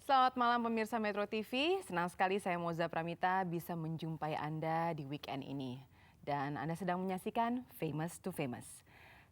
Selamat malam pemirsa Metro TV, senang sekali saya Moza Pramita bisa menjumpai Anda di weekend ini. Dan Anda sedang menyaksikan Famous to Famous.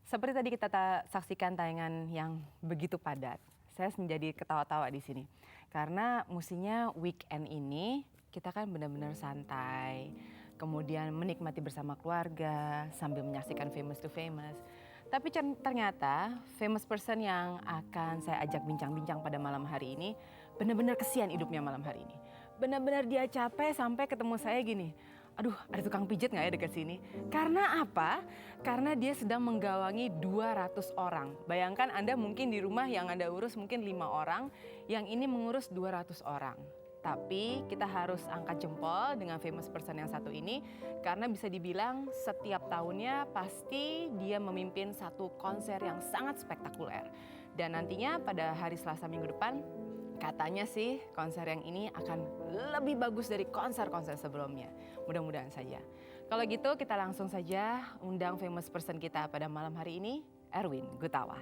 Seperti tadi kita saksikan tayangan yang begitu padat, saya menjadi ketawa-tawa di sini. Karena musiknya weekend ini kita kan benar-benar santai, kemudian menikmati bersama keluarga sambil menyaksikan Famous to Famous. Tapi ternyata famous person yang akan saya ajak bincang-bincang pada malam hari ini benar-benar kesian hidupnya malam hari ini. Benar-benar dia capek sampai ketemu saya gini, aduh ada tukang pijat nggak ya dekat sini? Karena apa? Karena dia sedang menggawangi 200 orang. Bayangkan Anda mungkin di rumah yang Anda urus mungkin 5 orang, yang ini mengurus 200 orang. Tapi kita harus angkat jempol dengan famous person yang satu ini karena bisa dibilang setiap tahunnya pasti dia memimpin satu konser yang sangat spektakuler. Dan nantinya pada hari Selasa minggu depan katanya sih konser yang ini akan lebih bagus dari konser-konser sebelumnya. Mudah-mudahan saja. Kalau gitu kita langsung saja undang famous person kita pada malam hari ini, Erwin Gutawa.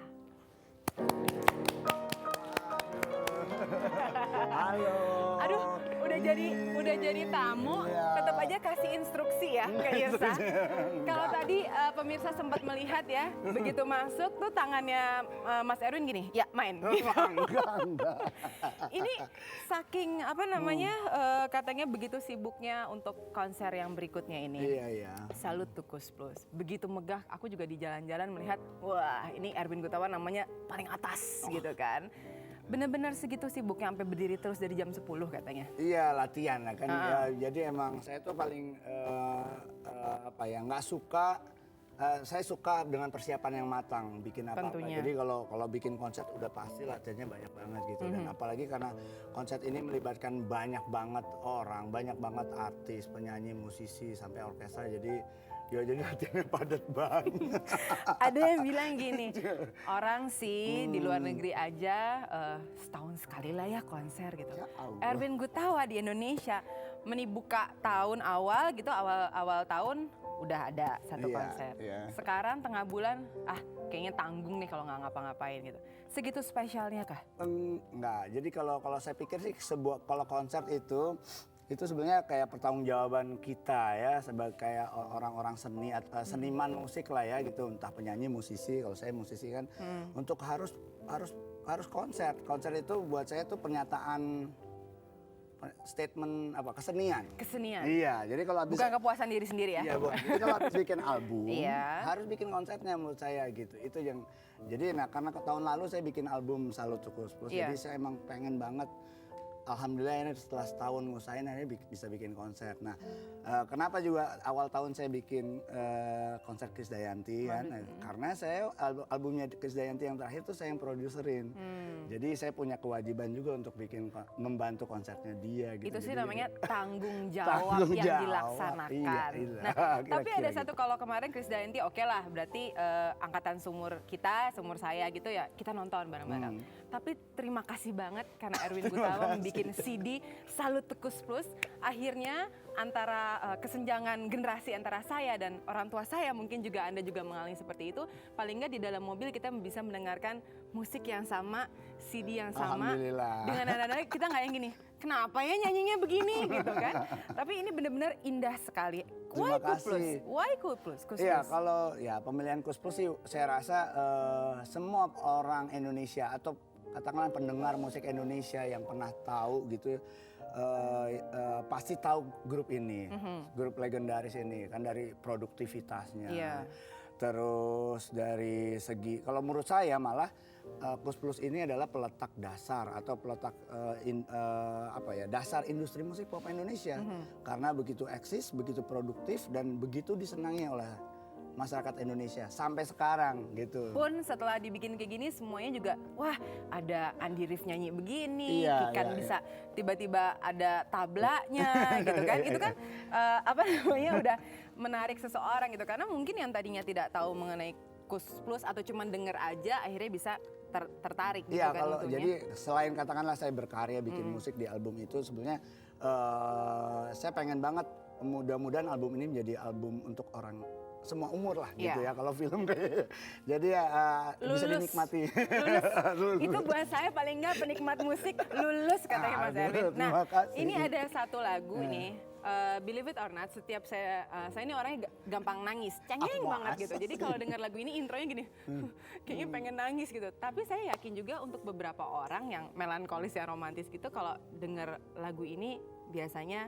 Halo. Aduh, udah jadi tamu, tetap aja kasih instruksi ya ke Irsa. Kalau tadi pemirsa sempat melihat ya, begitu masuk tuh tangannya Mas Erwin gini, ya main. Gitu. Enggak. Ini saking apa namanya katanya begitu sibuknya untuk konser yang berikutnya ini. Iya. Salut tuh Kus Plus. Begitu megah, aku juga di jalan-jalan melihat, wah ini Erwin Gutawa namanya paling atas gitu kan. Benar-benar segitu sibuknya sampai berdiri terus dari jam 10 katanya. Iya, latihan lah kan. Ya, jadi emang saya tuh paling nggak suka. Saya suka dengan persiapan yang matang, bikin apa-apa. Tentunya. Jadi kalau bikin konser udah pasti latihannya banyak banget gitu. Dan apalagi karena konser ini melibatkan banyak banget orang, banyak banget artis, penyanyi, musisi, sampai orkestra. Jadi latihannya padat banget. Ada yang bilang gini, orang sih di luar negeri aja setahun sekali lah ya konser gitu. Ya Allah. Erwin Gutawa di Indonesia buka tahun awal gitu, awal tahun udah ada satu Iya, konser. iya. Sekarang tengah bulan, kayaknya tanggung nih kalau nggak ngapa-ngapain gitu. Segitu spesialnya kah? Enggak. Jadi kalau saya pikir sih kalau konser itu sebenarnya kayak pertanggungjawaban kita ya sebagai kayak orang-orang seniman musik lah ya gitu, entah penyanyi, musisi. Kalau saya musisi kan untuk harus konser. Konser itu buat saya tuh pernyataan statement kesenian. Kesenian. Iya, jadi kalau habis Bukan kepuasan diri sendiri ya? Iya, jadi kalau habis bikin album Iya. harus bikin konsernya menurut saya gitu. Itu yang karena tahun lalu saya bikin album Salut to Kus Plus. Iya. Jadi saya emang pengen banget. Alhamdulillah ini setelah setahun ngusahain akhirnya bisa bikin konser. Nah, kenapa juga awal tahun saya bikin konser Krisdayanti kan? Karena saya albumnya Krisdayanti yang terakhir tuh saya yang produserin. Jadi saya punya kewajiban juga untuk membantu konsernya dia gitu. Itu sih Jadi, namanya tanggung jawab yang dilaksanakan. Iya, Nah, tapi ada kira-kira satu gitu. kalau kemarin Krisdayanti oke lah, berarti angkatan seumur saya gitu ya, kita nonton bareng-bareng. Tapi terima kasih banget karena Erwin Gutawa bikin CD Salut to Kus Plus. Akhirnya antara kesenjangan generasi antara saya dan orang tua saya, mungkin juga Anda juga mengalami seperti itu. Paling nggak di dalam mobil kita bisa mendengarkan musik yang sama, CD yang sama. Alhamdulillah. Dengan nada-nada kita nggak yang gini, kenapa ya nyanyinya begini gitu kan. Tapi ini benar-benar indah sekali. Terima Kus Plus? kasih. Why Kus Plus? Iya, kalau ya pemilihan Kus Plus sih saya rasa semua orang Indonesia atau katakanlah pendengar musik Indonesia yang pernah tahu gitu pasti tahu grup ini, grup legendaris ini kan dari produktivitasnya. Iya. Terus dari segi kalau menurut saya malah Kus Plus ini adalah peletak dasar atau peletak dasar industri musik pop Indonesia karena begitu eksis, begitu produktif dan begitu disenangi oleh masyarakat Indonesia sampai sekarang gitu. Pun setelah dibikin kayak gini semuanya juga wah ada Andi Rif nyanyi begini, Iya, Kikan iya, bisa tiba-tiba ada tablanya gitu kan. Itu kan udah menarik seseorang gitu karena mungkin yang tadinya tidak tahu mengenai Kus Plus atau cuma denger aja akhirnya bisa tertarik gitu Iya, kan kalau untungnya. jadi selain katakanlah saya berkarya bikin musik di album itu sebenarnya saya pengen banget mudah-mudahan album ini menjadi album untuk orang semua umur lah gitu Iya. ya kalau film kayak. Jadi ya bisa Lulus. dinikmati. Lulus. Itu buat saya paling nggak penikmat musik lulus katanya Mas Aduh, Erwin. Nah, terima kasih. ini ada satu lagu nih. Believe it or not, setiap saya ini orangnya gampang nangis, cengeng banget gitu. Jadi kalau dengar lagu ini intronya gini, kayaknya pengen nangis gitu. Tapi saya yakin juga untuk beberapa orang yang melankolis, yang romantis gitu, kalau dengar lagu ini biasanya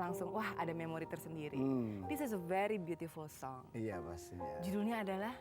langsung wah ada memori tersendiri. This is a very beautiful song. Iya pasti. Ya. Judulnya adalah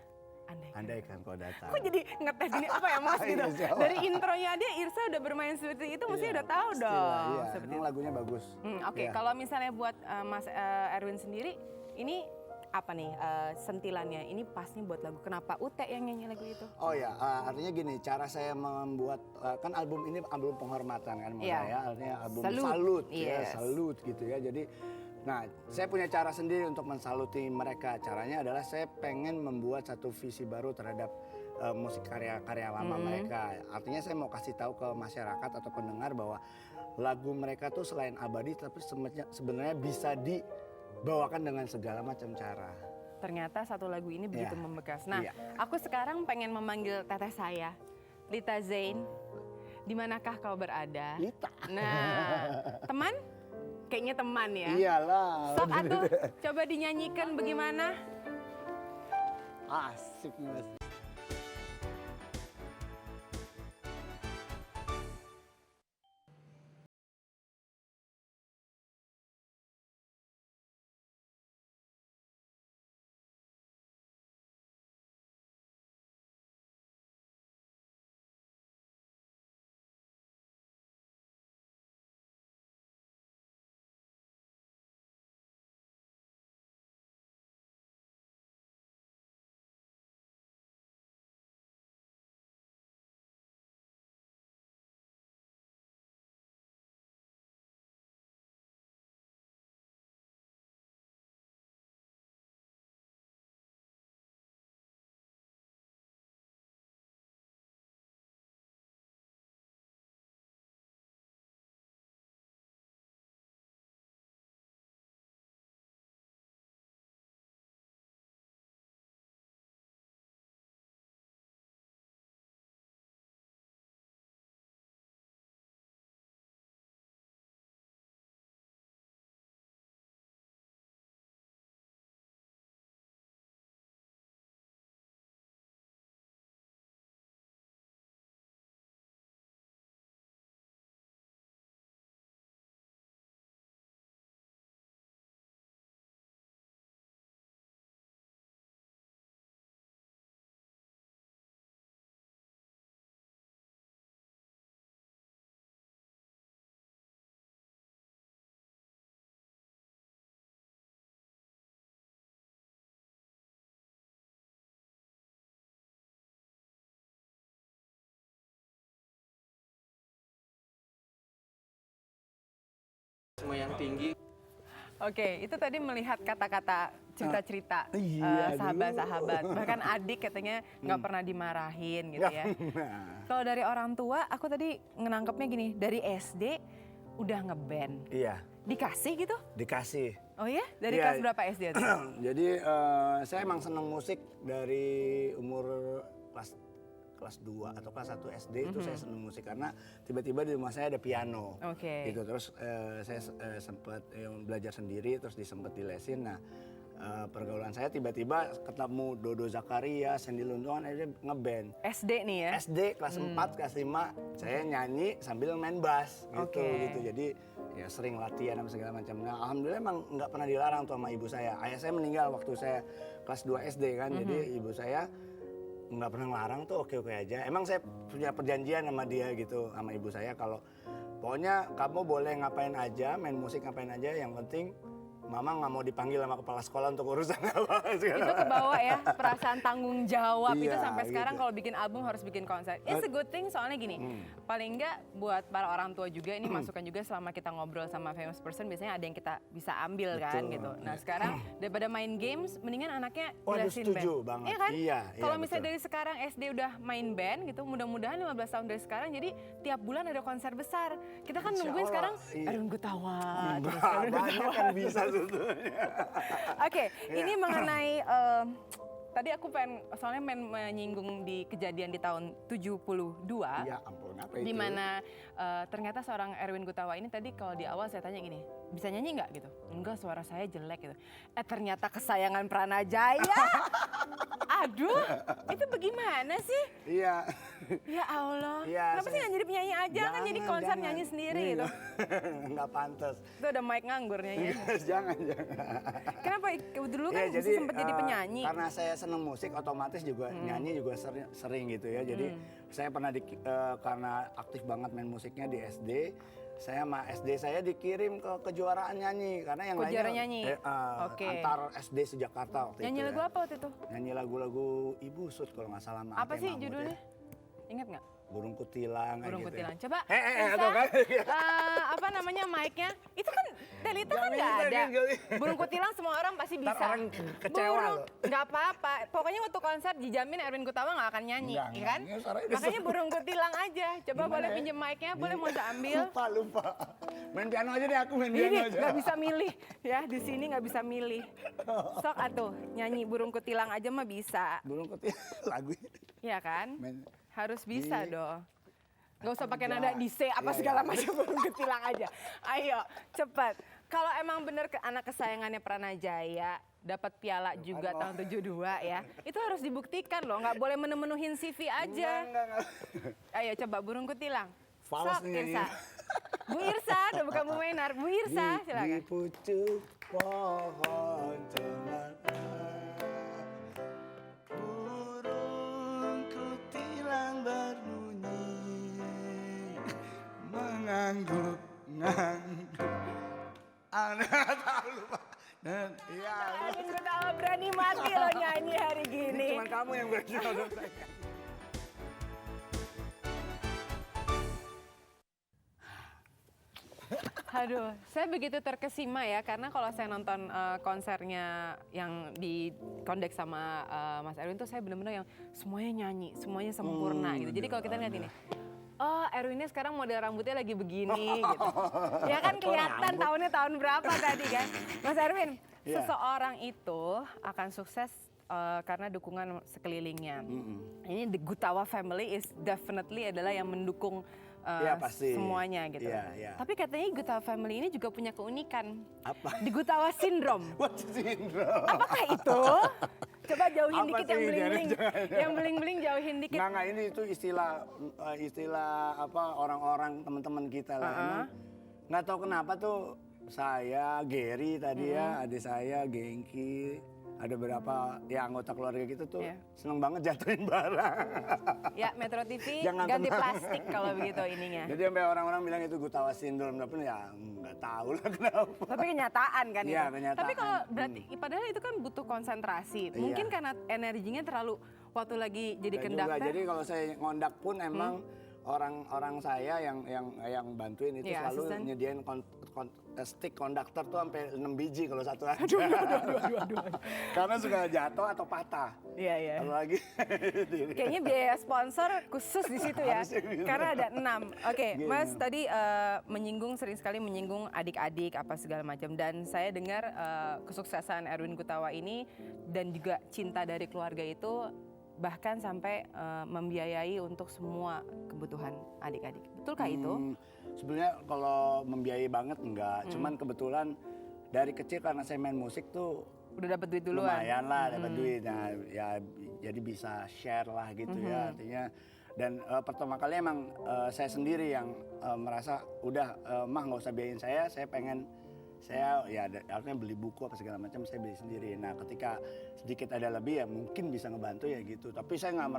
Andaikan. Andaikan kau datang. Kok jadi ngetes gini apa ya Mas gitu? Iya, siapa? Dari intronya dia Irsa udah bermain seperti itu, mesti Iya, udah tahu pastilah, dong. Iya, Seperti emang itu. lagunya bagus. Oke, Iya. kalau misalnya buat Mas Erwin sendiri, ini apa nih sentilannya? Ini pas nih buat lagu. Kenapa Ute yang nyanyi lagu itu? Oh ya, artinya gini, cara saya membuat kan album ini album penghormatan kan menurut Iya. saya, artinya album Salute. salut ya, Yes. salut gitu ya. Jadi, nah saya punya cara sendiri untuk mensaluti mereka. Caranya adalah saya pengen membuat satu visi baru terhadap musik karya-karya lama mereka. Artinya saya mau kasih tahu ke masyarakat atau pendengar bahwa lagu mereka tuh selain abadi, tapi sebenarnya bisa dibawakan dengan segala macam cara. Ternyata satu lagu ini begitu Iya. membekas. Nah, Iya. aku sekarang pengen memanggil teteh saya, Lita Zain. Di manakah kau berada? Lita. Nah, teman? Kayaknya teman ya. Iyalah. Sok atuh, coba dinyanyikan bagaimana? Asik nih Mas. Semua yang tinggi. Oke, itu tadi melihat kata-kata cerita-cerita Iya, sahabat-sahabat, bahkan adik katanya nggak pernah dimarahin gitu ya. Kalau dari orang tua, aku tadi ngenangkepnya gini, dari SD udah ngeband, Iya, dikasih gitu? dikasih. Oh ya? Dari Iya. kelas berapa SD itu? Jadi saya emang seneng musik dari umur kelas 2 atau kelas 1 SD itu saya seneng musik karena tiba-tiba di rumah saya ada piano. Oke. Gitu terus saya sempat belajar sendiri terus disempet dilesin. Nah, pergaulan saya tiba-tiba ketemu Dodo Zakaria, Sandy Luntungan akhirnya ngeband. SD nih ya? SD kelas 4, kelas 5 saya nyanyi sambil main bass gitu Oke. gitu. Jadi ya sering latihan sama segala macam. Nah, alhamdulillah emang nggak pernah dilarang tuh sama ibu saya. Ayah saya meninggal waktu saya kelas 2 SD kan. Jadi ibu saya nggak pernah ngelarang tuh oke-oke aja. Emang saya punya perjanjian sama dia gitu, sama ibu saya kalau pokoknya kamu boleh ngapain aja, main musik ngapain aja, yang penting Mama nggak mau dipanggil sama kepala sekolah untuk urusan apa. Itu kebawa ya, perasaan tanggung jawab itu Iya, sampai sekarang gitu. kalau bikin album harus bikin konser. It's a good thing soalnya gini, paling enggak buat para orang tua juga ini masukan juga selama kita ngobrol sama famous person biasanya ada yang kita bisa ambil kan Betul. gitu. Nah sekarang daripada main games, mendingan anaknya Waduh, jelasin setuju band. banget. Iya kan? Iya, Kalau iya, misalnya betul. dari sekarang SD udah main band gitu, mudah-mudahan 15 tahun dari sekarang jadi tiap bulan ada konser besar. Kita kan Insya nungguin Allah, sekarang iya. Erwin Gutawa. terus Bah, Erwin banyak Gutawa. kan bisa Oke, ini mengenai tadi aku soalnya menyinggung di kejadian di tahun 72. Ya ampun, apa itu? Di mana ternyata seorang Erwin Gutawa ini tadi kalau di awal saya tanya gini, bisa nyanyi nggak gitu? Enggak, suara saya jelek gitu. Ternyata kesayangan Pranajaya. Aduh, itu bagaimana sih? Iya. Ya Allah, Iya, kenapa sih nggak jadi penyanyi aja? Kan jadi konser jangan. nyanyi sendiri Iya. gitu. Nggak pantas. Itu ada mic nganggur nyanyi. jangan. Kenapa? Dulu kan Iya, sempat jadi penyanyi. Karena saya seneng musik, otomatis juga nyanyi juga sering gitu ya. Jadi saya pernah karena aktif banget main musiknya di SD. Saya sama SD saya dikirim ke kejuaraan nyanyi karena yang Kejuaraan lainnya nyanyi? Oke. antar SD se-Jakarta waktu Nyanyi itu. lagu ya. apa waktu itu? Nyanyi lagu-lagu Ibu Sud kalau nggak salah. Apa sih judulnya? Ingat nggak? Burung Kutilang. kayak Burung gitu. Kutilang. Coba. atau Bisa, kan? apa namanya mic-nya? Itu kan Delita kan Nggak nggak bisa, ada. nggak bisa. Burung Kutilang semua orang pasti bisa. Ntar orang kecewa loh. Nggak apa-apa. Pokoknya waktu konser dijamin Erwin Gutawa nggak akan nyanyi, Nggak, ya kan? nggak, suaranya Makanya udah Burung Kutilang aja. Coba Gimana boleh ya? pinjem mic-nya, boleh mau saya ambil. Lupa. Main piano aja deh aku main piano Ini aja. nggak bisa milih ya, di sini nggak bisa milih. Sok atuh nyanyi Burung Kutilang aja mah bisa, Burung Kutilang lagu ya kan? main. Harus bisa Iya. dong. Gak usah pakai Iya. nada di C apa Iya, segala iya. macam, Burung Ketilang aja. Ayo cepat. Kalau emang bener anak kesayangannya Pranajaya dapat piala juga Aduh. tahun 72 ya, itu harus dibuktikan loh. Nggak boleh menuhin CV aja. Enggak. Ayo coba Burung Kutilang. Fals Sok nih Irsa. Bu Irsa, udah bukan Bu Menar. Bu Irsa, Di silakan. pucuk pohon cemara, burung kutilang berbunyi, mengangguk-ngangguk. Anak tahu lupa. Dan iya, Erwin Gutawa berani mati loh nyanyi hari gini. cuma kamu yang berani nonton saya. Aduh, saya begitu terkesima ya karena kalau saya nonton konsernya yang di kondek sama Mas Erwin tuh saya benar-benar yang semuanya nyanyi, semuanya sempurna gitu. Jadi kalau kita lihat ini, oh Erwinnya sekarang model rambutnya lagi begini gitu. Ya kan kelihatan tahunnya tahun berapa tadi kan. Mas Erwin, Iya. seseorang itu akan sukses karena dukungan sekelilingnya. Ini the Gutawa family is definitely adalah yang mendukung Iya, pasti. semuanya gitu. Iya, iya. Tapi katanya Gutawa family ini juga punya keunikan. Apa? Di Gutawa syndrome. What's syndrome? Apakah itu? Coba jauhin Apa dikit sih yang ini? beling-beling. Jangan. Yang beling-beling jauhin dikit. Nggak, ini itu istilah apa orang-orang teman-teman kita lah. Emang nggak tahu kenapa tuh saya, Gary tadi ya, adik saya, Gengki, ada beberapa ya anggota keluarga kita tuh Iya. seneng banget jatuhin barang. Ya Metro TV Jangan ganti tenang. plastik kalau begitu ininya. Jadi sampai orang-orang bilang itu Gutawa syndrome, tapi ya nggak tahu lah kenapa. Tapi kenyataan kan Iya, itu. kenyataan. Tapi kalau berarti padahal itu kan butuh konsentrasi. Iya. Mungkin karena energinya terlalu waktu lagi jadi Dan juga, konduktor. jadi kalau saya ngondak pun emang orang-orang saya yang bantuin itu Iya, selalu asisten. nyediain stick konduktor tuh sampai 6 biji kalau satu aja. Aduh. Karena suka jatuh atau patah. Iya, iya. Kalau lagi Kayaknya biaya sponsor khusus di situ ya, Harusnya gitu. karena ada 6. Oke, Gitu. Mas tadi sering sekali menyinggung adik-adik apa segala macam, dan saya dengar kesuksesan Erwin Gutawa ini dan juga cinta dari keluarga itu bahkan sampai membiayai untuk semua kebutuhan adik-adik. Betulkah itu? Sebenarnya kalau membiayai banget enggak, cuman kebetulan dari kecil karena saya main musik tuh Udah dapat duit duluan? lumayan lah dapat duit. Nah, ya jadi bisa share lah gitu ya artinya. Dan pertama kali emang saya sendiri yang merasa udah mah nggak usah biayain saya pengen artinya beli buku apa segala macam saya beli sendiri. Nah ketika sedikit ada lebih ya mungkin bisa ngebantu ya gitu. Tapi saya nggak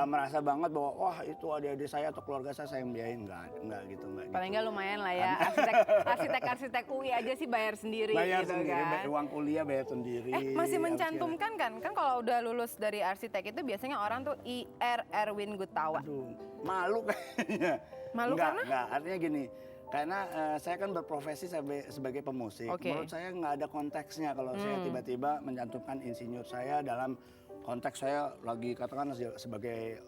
merasa banget bahwa wah itu adik-adik saya atau keluarga saya yang biayain, nggak gitu. Paling nggak lumayan lah ya, arsitek UI aja sih bayar sendiri Bayar gitu sendiri, kan. uang kuliah bayar sendiri. Masih apa mencantumkan kan kalau udah lulus dari arsitek itu biasanya orang tuh IR Erwin Gutawa. Aduh, malu kayaknya. Malu Enggak, karena? Enggak, artinya gini, Karena saya kan berprofesi sebagai pemusik. Oke. Menurut saya nggak ada konteksnya kalau saya tiba-tiba mencantumkan insinyur saya dalam konteks saya lagi katakan sebagai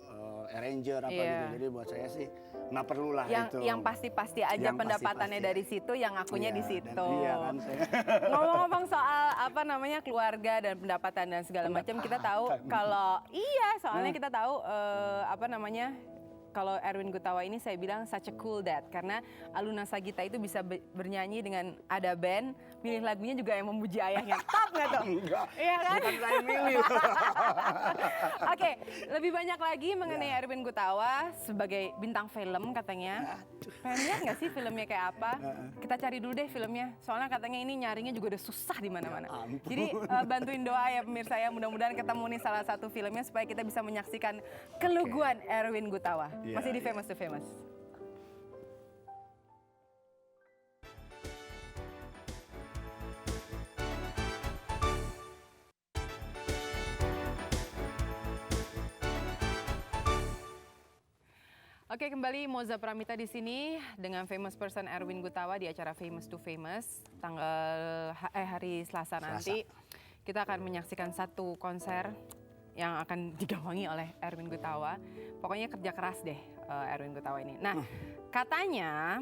arranger apa Iya. gitu. Jadi buat saya sih nggak perlu lah itu. Yang pasti-pasti aja Yang pendapatannya pasti-pasti dari situ, yang akunya Iya, di dan situ. Iya kan saya. Ngomong-ngomong soal apa namanya keluarga dan pendapatan dan segala macam, kita tahu kalau soalnya kita tahu apa namanya, kalau Erwin Gutawa ini saya bilang such a cool dad, karena Aluna Sagita itu bisa bernyanyi dengan ada band, pilih lagunya juga yang memuji ayahnya. Top nggak tuh? Enggak. Iya kan? Bukan saya milih. Oke, lebih banyak lagi mengenai Erwin Gutawa sebagai bintang film katanya. Pengen lihat nggak sih filmnya kayak apa? Kita cari dulu deh filmnya. Soalnya katanya ini nyarinya juga udah susah di mana-mana. Ya ampun. Jadi bantuin doa ya pemirsa ya, mudah-mudahan ketemu nih salah satu filmnya supaya kita bisa menyaksikan keluguan Erwin Gutawa. Iya, Masih di iya. Famous to Famous. Oke, kembali Moza Pramita di sini dengan famous person Erwin Gutawa di acara Famous to Famous hari Selasa nanti. Kita akan menyaksikan satu konser yang akan digawangi oleh Erwin Gutawa. Pokoknya kerja keras deh Erwin Gutawa ini. Nah, katanya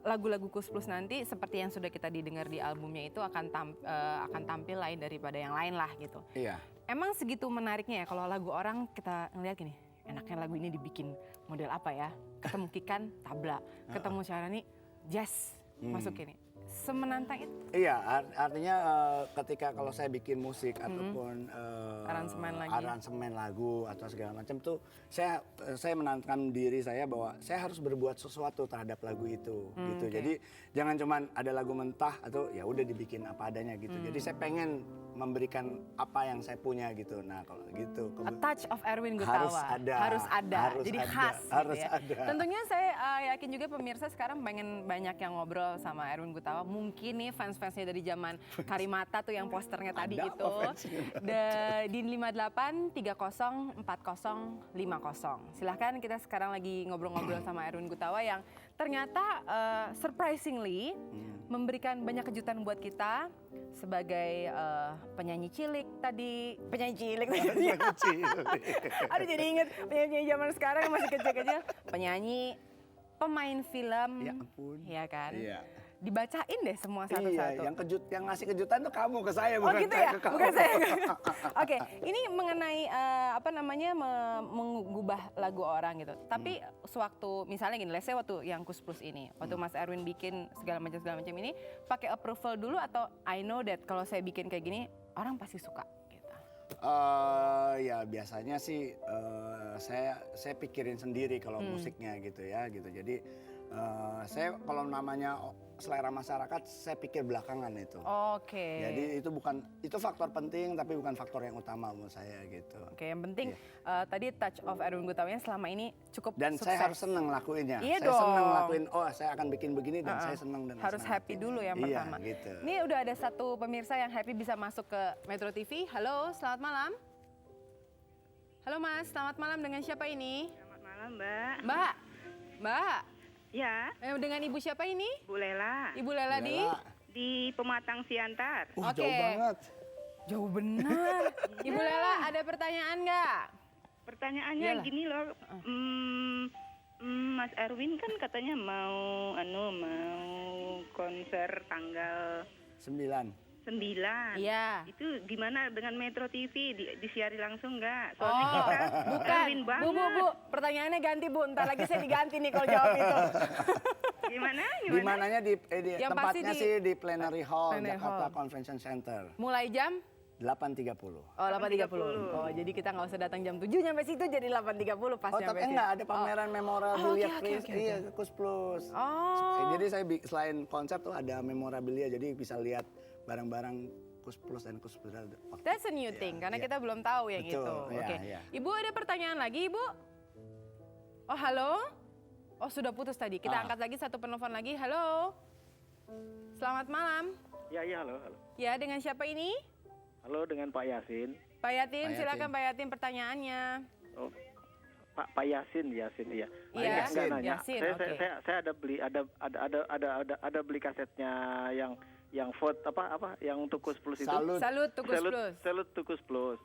lagu-lagu Kus Plus nanti seperti yang sudah kita didengar di albumnya itu akan tampil lain daripada yang lain lah gitu. Iya. Emang segitu menariknya ya kalau lagu orang kita ngeliat gini, enaknya lagu ini dibikin model apa ya? Ketemu Kikan, tabla. Ketemu Syahrani, jazz masuk ini. Semenantang itu. Iya, artinya ketika kalau saya bikin musik ataupun aransemen lagu atau segala macam tuh saya menantang diri saya bahwa saya harus berbuat sesuatu terhadap lagu itu gitu. Okay. Jadi jangan cuman ada lagu mentah atau ya udah dibikin apa adanya gitu. Jadi saya pengen memberikan apa yang saya punya gitu. Nah, kalau gitu A touch of Erwin Gutawa. Harus ada. Jadi Harus khas ada, harus gitu ya. ada. Tentunya saya yakin juga pemirsa sekarang pengen banyak yang ngobrol sama Erwin Gutawa. Mungkin nih fans-fansnya dari zaman Karimata tuh yang posternya tadi Ada itu. apa fansnya? Di 58 30 40 50. Silahkan, kita sekarang lagi ngobrol-ngobrol sama Erwin Gutawa yang ternyata surprisingly memberikan banyak kejutan buat kita sebagai penyanyi cilik tadi. Aduh, jadi inget penyanyi zaman sekarang yang masih kecil-kecil. Penyanyi, pemain film, Ya ampun. ya kan? Iya. Dibacain deh semua satu-satu. Iya, yang ngasih kejutan tuh kamu ke saya, Oh bukan gitu saya ya, ke kamu. bukan saya. Oke, ini mengenai apa namanya mengubah lagu orang gitu. Tapi sewaktu misalnya gini, let's say waktu yang Kus Plus ini, waktu Mas Erwin bikin segala macam ini, pakai approval dulu atau I know that kalau saya bikin kayak gini orang pasti suka gitu. Ya biasanya sih saya pikirin sendiri kalau musiknya gitu ya gitu. Jadi saya kalau namanya selera masyarakat saya pikir belakangan itu. Oke. Jadi itu faktor penting tapi bukan faktor yang utama menurut saya gitu. Oke, yang penting tadi touch of Erwin Gutawanya selama ini cukup Dan sukses. saya harus senang lakuinnya. Iya saya dong. senang lakuin, saya akan bikin begini dan saya senang dengan Harus senang happy hati. dulu yang Iya, pertama. gitu. Ini udah ada satu pemirsa yang happy bisa masuk ke Metro TV. Halo, selamat malam. Halo Mas, selamat malam. Dengan siapa ini? Selamat malam, Mbak. Mbak. Ya, Dengan Ibu siapa ini? Bu Lela. Ibu Lela di? Lela. Di Pematang Siantar. Oke. Jauh banget. Jauh benar. Ibu Lela, ada pertanyaan nggak? Pertanyaannya Iyalah. gini loh, Mas Erwin kan katanya mau konser tanggal 9. 9. Iya. Itu gimana dengan Metro TV? Disiari langsung nggak? Oh, Soalnya kita bukan. Erwin banget. Bu. Pertanyaannya ganti, Bu. Ntar lagi saya diganti nih kalau jawab itu. Gimana? Di mananya Yang pasti tempatnya sih di Plenary Hall Plenary Jakarta Hall. Convention Center Mulai jam? 8.30. Oh, 8.30. Oh, jadi kita nggak usah datang jam 7 nyampe situ, jadi 8.30 pas Oh, nyampe tapi situ. enggak ada pameran memorabilia oke. Iya, Kus Plus. Oh. Jadi saya selain konsep tuh ada memorabilia, jadi bisa lihat barang-barang Kus Plus dan Kus Plus. That's a new thing, karena kita belum tahu yang Betul, itu. iya, Oke. iya. Ibu ada pertanyaan lagi, Ibu? Oh, halo? Oh, sudah putus tadi. Kita angkat lagi satu penelpon lagi. Halo? Selamat malam. Ya, halo. Ya, dengan siapa ini? Halo, dengan Pak Yasin. Pak Yatin, Pak silakan Yatin. Pak Yatin pertanyaannya. Oh, Pak Yasin iya. Iya, Nggak nanya. Yasin, Saya, oke. saya ada beli ada beli kasetnya yang vote apa yang Tukus Plus itu. Salut. Salut Tukus Plus. Salut Tukus Plus.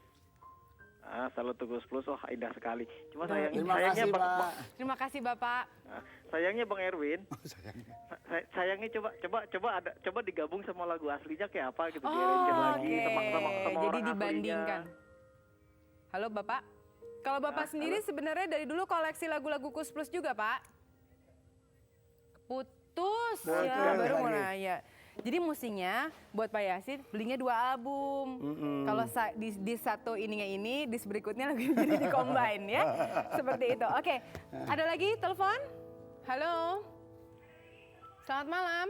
Salut Tukus Plus, wah indah sekali. Cuma Nah, Terima sayangnya kasih, Pak. Terima kasih Bapak. sayangnya Bang Erwin, Sayangnya. sayangnya coba digabung sama lagu aslinya kayak apa gitu, Oh, di-arrange lagi oke. sama Jadi orang dibandingkan. aslinya. Halo Bapak. Kalau Bapak sendiri sebenarnya dari dulu koleksi lagu-lagu Kus Plus juga, Pak? Putus ya, baru mau nanya. Jadi mestinya buat Pak Yasin belinya 2 album. Kalau di satu ininya ini, di berikutnya lagi jadi di combine ya. Seperti itu. Oke, ada lagi telepon? Halo. Selamat malam.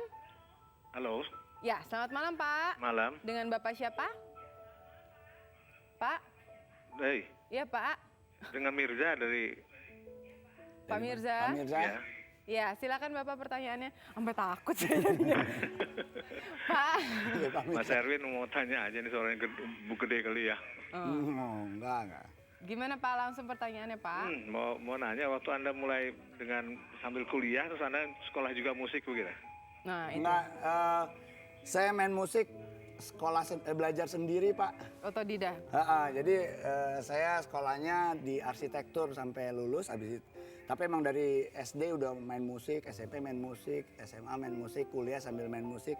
Halo, Ya, selamat malam Pak. malam. Dengan Bapak siapa? Pak? Hey, Iya Pak. dengan Mirza dari Pak Mirza. Pak Mirza. ya. Ya, silakan Bapak pertanyaannya. Sampai takut saya jadinya. Pak. Iya, Pak Mas Mirza. Erwin mau tanya aja nih suaranya gede kali ya. Enggak. Gimana Pak langsung pertanyaannya Pak? Mau nanya waktu Anda mulai dengan sambil kuliah terus Anda sekolah juga musik begitu? Nah, itu Enggak, saya main musik belajar sendiri, Pak. otodidak. Jadi saya sekolahnya di arsitektur sampai lulus habis itu. Tapi emang dari SD udah main musik, SMP main musik, SMA main musik, kuliah sambil main musik.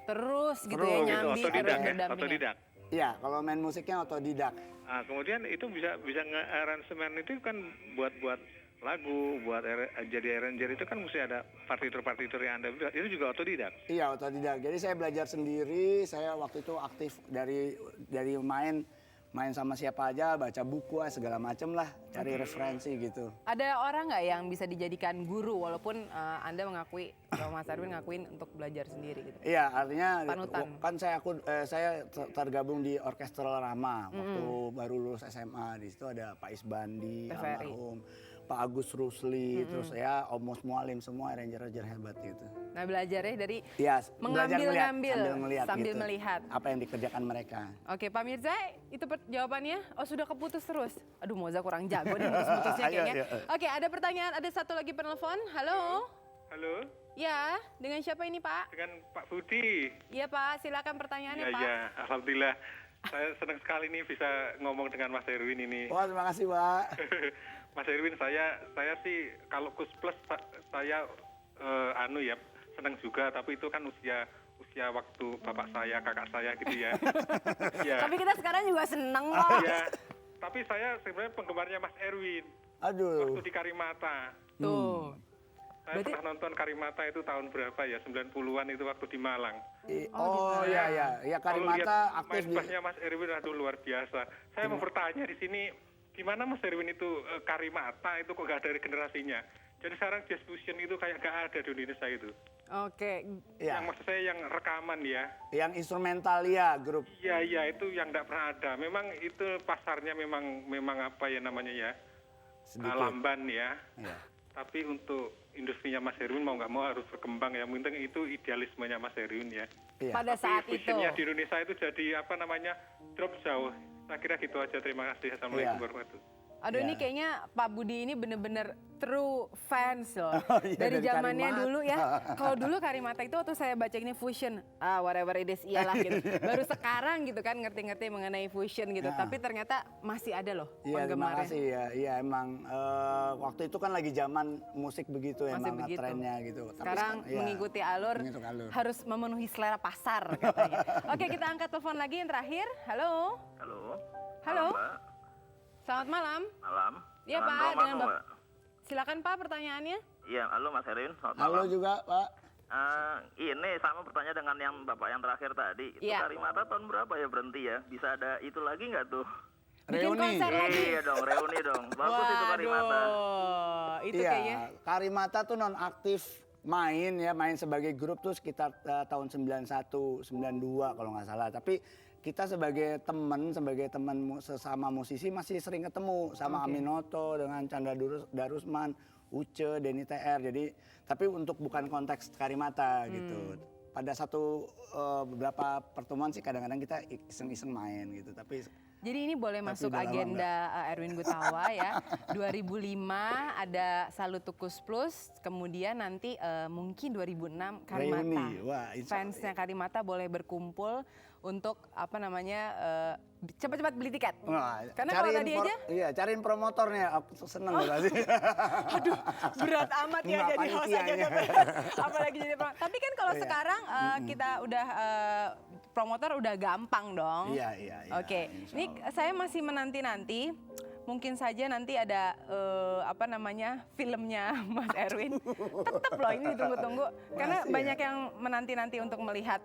Terus gitu Terus. ya Itu nyambi otodidak terus ya? berdampingan. Otodidak. Iya, kalau main musiknya otodidak. Nah, kemudian itu bisa nge-aransemen itu kan buat lagu, jadi arranger itu kan mesti ada partitur yang Anda buat. Itu juga otodidak. Iya, otodidak. Jadi saya belajar sendiri. Saya waktu itu aktif dari main sama siapa aja, baca buku segala macem lah, cari referensi gitu. Ada orang nggak yang bisa dijadikan guru walaupun Anda mengakui, atau Mas Erwin ngakuin untuk belajar sendiri gitu? Iya, artinya Panutan. kan saya tergabung di Orkestral Rama waktu baru lulus SMA. Di situ ada Pak Isbandi, TVRI. almarhum, Pak Agus Rusli, terus saya Om Mus Mualim, semua arranger-arranger hebat gitu. Nah belajarnya dari Iya, belajar ngeliat, mengambil sambil gitu, melihat. apa yang dikerjakan mereka. Oke Pak Mirza, itu jawabannya? Oh sudah keputus terus? Aduh Moza kurang jago nih putus-putusnya Ayo, kayaknya. ayo. Oke ada pertanyaan, ada satu lagi penelpon. Halo? Halo, Ya, dengan siapa ini Pak? dengan Pak Budi. Iya Pak, silakan pertanyaannya Pak. Iya, alhamdulillah. Saya senang sekali nih bisa ngomong dengan Mas Erwin ini. Wah, terima kasih, Pak. Mas Erwin, saya sih kalau Kus Plus saya ya senang juga, tapi itu kan usia waktu bapak saya, kakak saya gitu ya. Ya. Tapi kita sekarang juga seneng kok. Ya. Tapi saya sebenarnya penggemarnya Mas Erwin Aduh. waktu di Karimata. Tuh. Saya Berarti- pernah nonton Karimata itu tahun berapa ya? 90-an itu waktu di Malang. Oh iya iya, ya Karimata aktif main di. bassnya Mas Erwin aduh luar biasa. Saya mau bertanya di sini, gimana Mas Erwin itu Karimata itu kok gak ada generasinya? Jadi sekarang jazz fusion itu kayak gak ada di Indonesia itu. Oke, Ya, Yang maksud saya yang rekaman ya. yang instrumental ya grup. Iya itu yang gak pernah ada. Memang itu pasarnya memang apa ya namanya ya, Sedikit. lamban ya. Iya. Tapi untuk industrinya Mas Erwin mau nggak mau harus berkembang ya. Mungkin itu idealismenya Mas Erwin ya. Iya. pada saat Tapi itu. fusionnya di Indonesia itu jadi apa namanya drop jauh. Saya kira gitu aja. Terima kasih. Assalamualaikum Iya. warahmatullahi wabarakatuh. Aduh Ya. ini kayaknya Pak Budi ini bener-bener true fans loh. Oh, iya, dari dari zamannya Karimata. dulu ya. Kalau dulu Karimata itu waktu saya baca ini fusion, whatever it is iyalah gitu. Baru sekarang gitu kan ngerti-ngerti mengenai fusion gitu. Ya. Tapi ternyata masih ada loh Iya, terima penggemarnya. kasih ya. Iya emang waktu itu kan lagi zaman musik begitu Masih emang begitu. trennya gitu. Tapi Sekarang ya, mengikuti alur, mengikuti alur. harus memenuhi selera pasar katanya. Oke kita angkat telepon lagi yang terakhir. Halo. Halo. Halo. Mbak. Selamat malam. Malam. Iya Dengan Pak, Roman, dengan Bapak. Mbak. Silakan Pak pertanyaannya. Iya, halo Mas Erwin. Selamat Halo malam. juga Pak. Ini sama bertanya dengan yang Bapak yang terakhir tadi. Itu Iya. Karimata tahun berapa ya berhenti ya? Bisa ada itu lagi nggak tuh? Bikin Reuni. konser lagi. Iya dong, reuni dong. Bagus itu Karimata. Waduh, itu Iya, kayaknya. Karimata tuh non-aktif main sebagai grup tuh sekitar tahun 91, 92 kalau nggak salah. Tapi kita sebagai teman sesama musisi masih sering ketemu sama Aminoto dengan Chandra Darusman, Uce, Denny TR. Jadi tapi untuk bukan konteks Karimata gitu. pada beberapa pertemuan sih kadang-kadang kita iseng-iseng main gitu. Tapi Jadi ini boleh masuk udah lama agenda Erwin Gutawa ya. 2005 ada Salutukus Plus, kemudian nanti mungkin 2006 Karimata. reuni, wah Fansnya Karimata boleh berkumpul untuk apa namanya cepat-cepat beli tiket. Wah, Karena kalau tadi aja, iya, cariin promotornya, aku seneng loh pasti. aduh berat amat ya Nggak, jadi host aja panitianya. apalagi jadi promotor. Tapi kan kalau Iya. sekarang kita udah promotor udah gampang dong. Iya, iya. Oke, insya ini Allah. saya masih menanti-nanti. Mungkin saja nanti ada apa namanya filmnya Mas Erwin. Tetap loh ini ditunggu-tunggu karena Masih ya? banyak yang menanti-nanti untuk melihat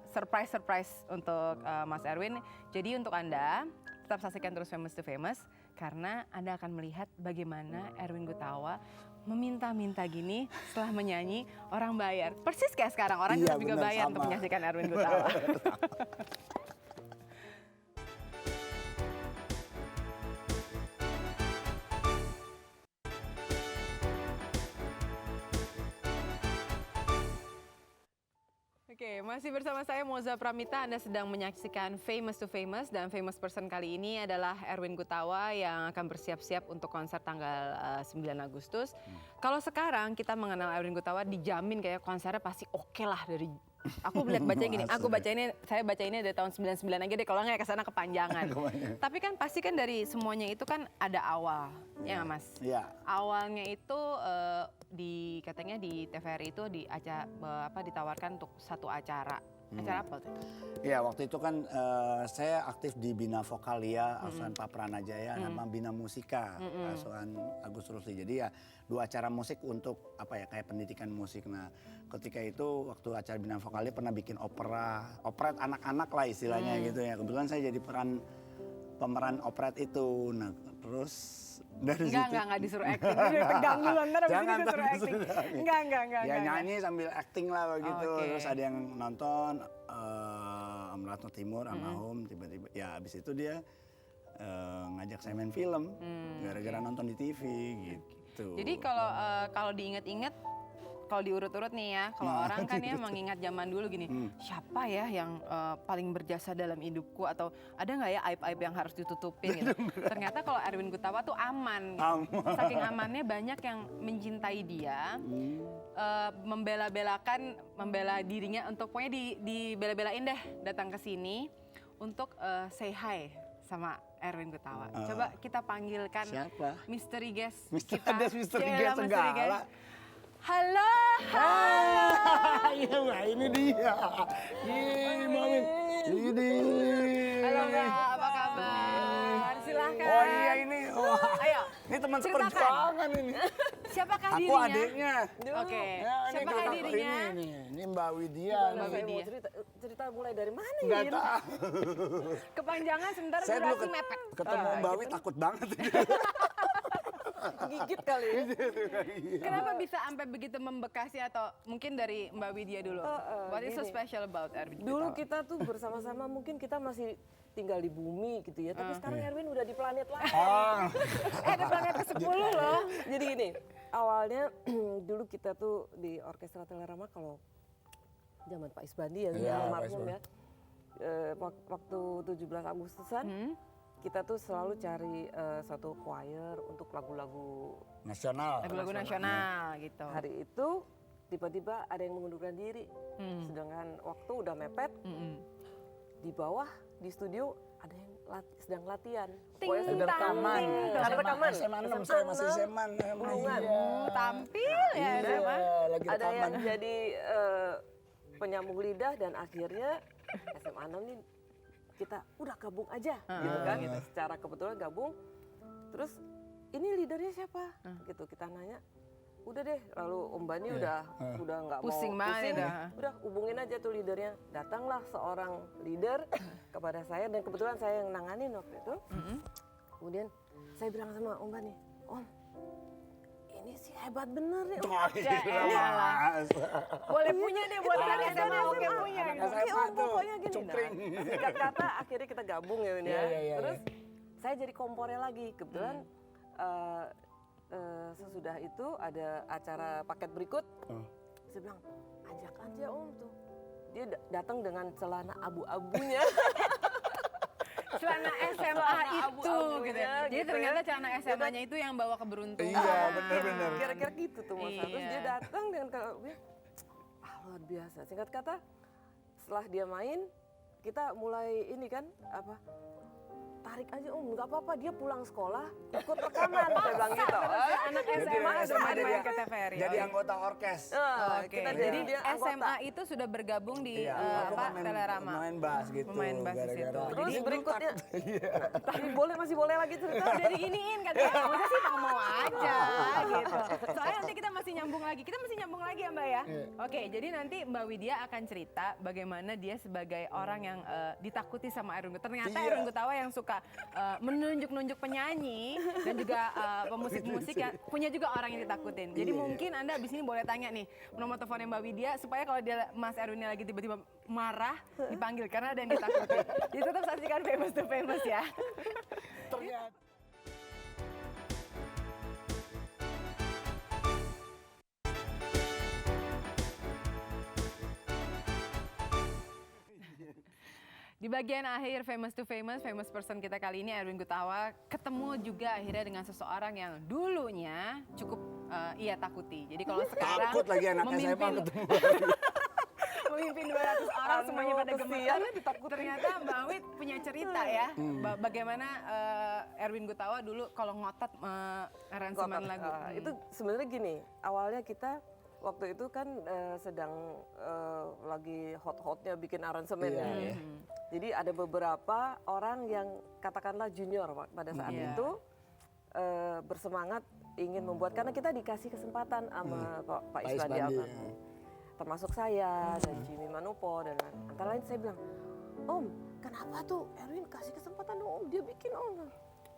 surprise untuk Mas Erwin. Jadi untuk Anda tetap saksikan terus Famous to Famous karena Anda akan melihat bagaimana Erwin Gutawa meminta-minta gini setelah menyanyi orang bayar. Persis kayak sekarang orang Iya, juga benar, bayar untuk sama. menyaksikan Erwin Gutawa. Oke, masih bersama saya Moza Pramita. Anda sedang menyaksikan Famous to Famous dan famous person kali ini adalah Erwin Gutawa yang akan bersiap-siap untuk konser tanggal 9 Agustus. Kalau sekarang kita mengenal Erwin Gutawa dijamin kayak konsernya pasti oke lah dari aku lihat baca gini, saya baca ini dari tahun 99 aja deh kalau nggak kesana kepanjangan. Tapi kan pasti kan dari semuanya itu kan ada awal, ya nggak Mas? Iya. Awalnya itu katanya di TVRI itu ditawarkan untuk satu acara. Acara apa tuh? Iya, waktu itu kan saya aktif di Bina Vokalia, asuhan Pak Pranajaya, nama Bina Musika, asuhan Agus Rusli. Jadi ya 2 acara musik untuk kayak pendidikan musik. Nah, ketika itu waktu acara Bina Vokalia pernah bikin operet anak-anak lah istilahnya gitu ya. Kebetulan saya jadi pemeran operet itu. Nah, terus dari situ Enggak disuruh acting. Tegang dulu ntar abis ini Jangan, disuruh ntar acting. disuruh. Enggak. Ya nyanyi sambil acting lah begitu. Oke. Terus ada yang nonton Om Ratno Timur, Almarhum, tiba-tiba ya abis itu dia ngajak saya main film gara-gara nonton di TV gitu. Jadi kalau diinget-inget, kalau diurut-urut nih ya, kalau orang kan ya mengingat zaman dulu gini, siapa ya yang paling berjasa dalam hidupku atau ada nggak ya aib-aib yang harus ditutupin gitu. Ternyata kalau Erwin Gutawa tuh aman. Gitu. Saking amannya banyak yang mencintai dia, membela dirinya untuk pokoknya dibela-belain deh datang ke sini untuk say hi sama Erwin Gutawa. Coba kita panggilkan Siapa? Misteri Guest Ada Misteri Guest segala. Halo. Iya Mbak, ini dia. Ini Mamin. Ini. Halo Mbak, apa kabar? Silahkan. Oh iya ini. Wah. Ayo. Ini teman ceritakan. seperjuangan ini. Siapakah Aku dirinya? adiknya. Oke. Ya, ini Siapakah kakak dirinya? Ini Mbak Widya. Mbak nih. Widya. Cerita mulai dari mana Nggak ya? tahu. Kepanjangan sebentar Saya dulu durasi mepet. ketemu Mbak Wid takut banget. Gigit kali ya. Kenapa bisa sampai begitu membekasi atau mungkin dari Mbak Widya dulu? What is so gini. special about Erwin Dulu Gutawa? kita tuh bersama-sama mungkin kita masih tinggal di bumi gitu ya. Tapi sekarang Erwin udah di planet lain. Di planet ke-10 loh. Jadi gini, awalnya dulu kita tuh di Orkestra Telerama kalau zaman Pak Isbandi ya, Iya, Pak almarhum ya. Waktu 17 Agustusan kita tuh selalu cari satu choir untuk lagu-lagu Nasional. Lagu-lagu nasional gitu. hari itu. Tiba-tiba ada yang mengundurkan diri, sedangkan waktu udah mepet. Di bawah di studio ada yang sedang latihan. Pokoknya sedang rekaman. Ada rekaman. SMA 6, saya masih SMA. Bulungan. Tampil ya Iya, SMA. lagi Ada rekaman. yang jadi penyambung lidah dan akhirnya SMA 6 nih kita udah gabung aja gitu kan. Secara kebetulan gabung. Terus ini leadernya siapa? Gitu kita nanya. Udah deh, lalu Om Bani udah nggak mau Pusing banget dah. Udah hubungin aja tuh leadernya. Datanglah seorang leader kepada saya dan kebetulan saya yang nanganin waktu itu. Kemudian saya bilang sama Om Bani, Om, ini sih hebat bener nih. Boleh punya deh buat anak SMA oke punya. Oke Om, pokoknya gini. Nah, singkat kata akhirnya kita gabung ya Win ya. Terus saya jadi kompornya lagi. Kebetulan sesudah itu ada acara paket berikut. Saya bilang, ajak aja Om tuh dia datang dengan celana abu-abunya. Celana SMA Celana itu abu-abunya gitu ya. Jadi gitu ternyata ya. celana SMA-nya itu yang bawa keberuntungan. Iya, bener-bener. Kira-kira gitu tuh Mas. Terus Iya. dia datang dengan dia luar biasa. Singkat kata, setelah dia main, kita mulai ini kan apa? Tarik aja nggak apa-apa, dia pulang sekolah ikut rekaman, saya bilang gitu. Anak Jadi SMA udah SMA main jadi- ke TVRI. Jadi Oke. anggota orkes. Oke, Kita jadi dia SMA itu sudah bergabung di aku apa kan Telerama. Main bass gitu. Pemain bass di gara-gara- situ. Terus Jadi berikutnya, Iya. masih boleh lagi cerita. udah diginiin katanya, masa sih mau aja gitu. Soalnya nanti kita masih nyambung lagi ya Mbak ya. Oke, jadi nanti Mbak Widya akan cerita bagaimana dia sebagai orang yang ditakuti sama Erwin Gutawa. Ternyata Iya. Erwin Gutawa yang suka menunjuk-nunjuk penyanyi dan juga pemusik-musik yang punya juga orang yang ditakutin. Jadi Iya. mungkin Anda abis ini boleh tanya nih nomor teleponnya Mbak Widya supaya kalau dia Mas Erwinnya lagi tiba-tiba marah dipanggil karena ada yang ditakuti. Jadi tetap saksikan Famous to Famous ya. Ternyata. Di bagian akhir Famous to Famous, famous person kita kali ini Erwin Gutawa ketemu juga akhirnya dengan seseorang yang dulunya cukup ia takuti. Jadi kalau sekarang Takut lagi anak SMA memimpin ketemu. memimpin 200 orang semuanya pada kesian gemetar. ya ditakutin. Ternyata Mbak Wit punya cerita ya, bagaimana Erwin Gutawa dulu kalau ngotot aransemen lagu. Itu sebenarnya gini, awalnya kita waktu itu kan sedang lagi hot-hotnya bikin aransemen ya. Jadi ada beberapa orang yang katakanlah junior pada saat Iya. itu bersemangat ingin membuat, karena kita dikasih kesempatan sama Pak Isbandi Alkan. Termasuk saya dan Jimmy Manopo dan antara lain saya bilang, Om, kenapa tuh Erwin kasih kesempatan dong Om, dia bikin Om.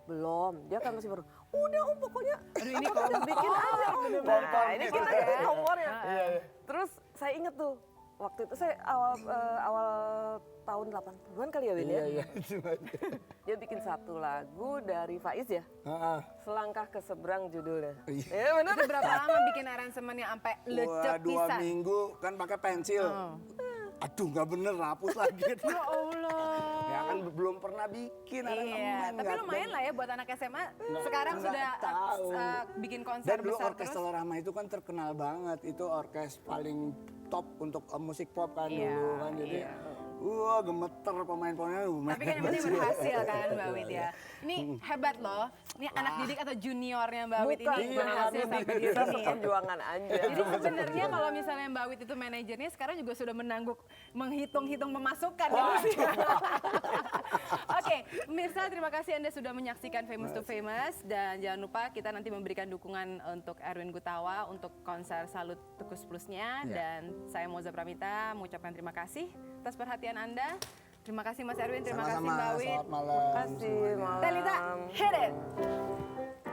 Belum, dia kan masih baru. Udah Om, pokoknya ini apa udah bikin aja Om. Nah, ini kita kasih nomornya. Terus saya inget tuh, waktu itu saya awal tahun 80-an kali ya Win ya. Iya. Dia bikin satu lagu dari Faiz ya, Heeh. Selangkah ke Seberang judulnya. Iya. Ya benar. Itu berapa lama bikin aransemennya sampai lecek Wah, 2 pisan? minggu kan pakai pensil. Aduh, nggak bener, hapus lagi. Ya Allah. Ya kan belum pernah bikin Iya, aransemen. tapi lumayan lah ya buat anak SMA. Sekarang nggak sudah tahu. bikin konser Dan dulu besar orkes terus. Telerama itu kan terkenal banget. Itu orkes paling top untuk musik pop kan Iya, dulu kan. Jadi iya. wah gemeter pemain-pemainnya. Tapi kan yang penting berhasil kan Mbak Wit ya. Ini hebat loh. Ini anak didik atau juniornya Mbak Wit ini Bukan, berhasil iya, sampai di kita sini. perjuangan aja. Jadi sebenarnya kalau misalnya Mbak Wit itu manajernya sekarang juga sudah menghitung-hitung pemasukan ya Mas ya. Oke, pemirsa terima kasih Anda sudah menyaksikan Famous to Famous dan jangan lupa kita nanti memberikan dukungan untuk Erwin Gutawa untuk konser Salut Tukus Plusnya dan saya Moza Pramita mengucapkan terima kasih atas perhatian Anda. Terima kasih Mas Erwin, terima kasih Sama-sama, Mbak Wit. selamat malam. Terima kasih, malam. Telita, hit it!